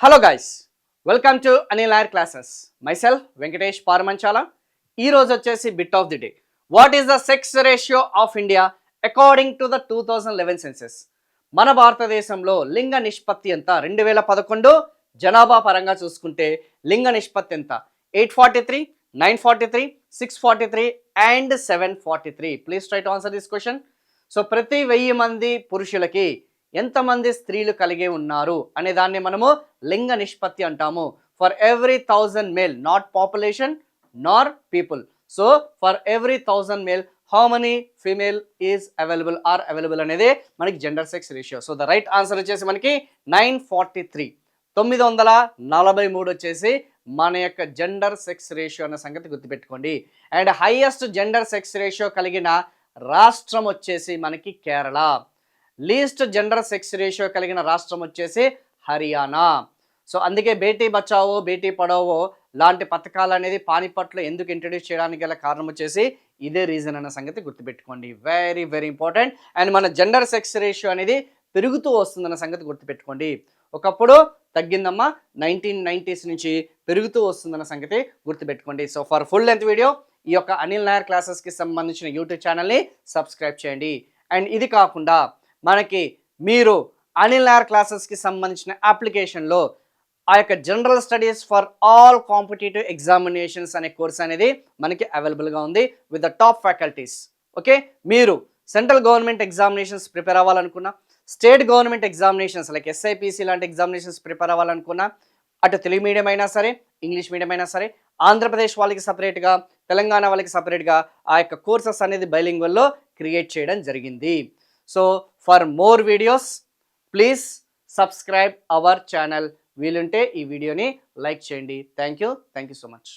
Hello guys, welcome to Anil Nair classes. Myself Venkatesh Paramanchala. ఈ రోజు వచ్చేసి bit of the day. What is the sex ratio of India according to the 2011 census? మన భారతదేశంలో లింగ నిష్పత్తి ఎంత? 2011 జనాభా పరంగా చూసుకుంటే లింగ నిష్పత్తి ఎంత? 843, 943, 643 and 743. Please try to answer this question. So ప్రతి 1000 మంది పురుషులకి ఎంతమంది స్త్రీలు కలిగి ఉన్నారు అనే దాన్ని మనము లింగ నిష్పత్తి అంటాము. For every 1000 male, not population nor people. So for every 1000 male how many female is available అనేది మనకి gender sex ratio. So the right answer వచ్చేసి మనకి 943. 943 వచ్చేసి మన యొక్క జెండర్ సెక్స్ రేషియో అన్న సంగతి గుర్తుపెట్టుకోండి. And highest gender sex ratio కలిగిన రాష్ట్రం వచ్చేసి మనకి Kerala. Least gender sex ratio కలిగిన రాష్ట్రం వచ్చేసి హర్యానా. సో అందుకే బేటీ బచావో బేటీ పడావో లాంటి పథకాలు అనేది పానిపట్లో ఎందుకు ఇంట్రడ్యూస్ చేయడానికి గల కారణం వచ్చేసి ఇదే రీజన్ అన్న సంగతి గుర్తుపెట్టుకోండి. Very very important. అండ్ మన జెండర్ సెక్స్ రేషియో అనేది పెరుగుతూ వస్తుందన్న సంగతి గుర్తుపెట్టుకోండి. ఒకప్పుడు తగ్గిందమ్మా, 1990s నుంచి పెరుగుతూ వస్తుందన్న సంగతి గుర్తుపెట్టుకోండి. So for full length video ఈ యొక్క అనిల్ నాయర్ క్లాసెస్కి సంబంధించిన యూట్యూబ్ ఛానల్ని సబ్స్క్రైబ్ చేయండి. అండ్ ఇది కాకుండా మనకి మీరు అనిల్ నాయర్ క్లాసెస్కి సంబంధించిన అప్లికేషన్లో ఆ యొక్క general studies for all competitive examinations అనే కోర్స్ అనేది మనకి అవైలబుల్గా ఉంది with the top faculties. Okay, మీరు సెంట్రల్ గవర్నమెంట్ ఎగ్జామినేషన్స్ ప్రిపేర్ అవ్వాలనుకున్నా, స్టేట్ గవర్నమెంట్ ఎగ్జామినేషన్స్ లైక్ ఎస్ఐపిసి లాంటి ఎగ్జామినేషన్స్ ప్రిపేర్ అవ్వాలనుకున్నా, అటు తెలుగు మీడియం అయినా సరే, ఇంగ్లీష్ మీడియం అయినా సరే, ఆంధ్రప్రదేశ్ వాళ్ళకి సపరేట్గా, తెలంగాణ వాళ్ళకి సపరేట్గా ఆ యొక్క కోర్సెస్ అనేది బైలింగ్వల్లో క్రియేట్ చేయడం జరిగింది. So for more videos please subscribe our channel. వీలుంటే ఈ వీడియోని లైక్ చేయండి. Thank you so much.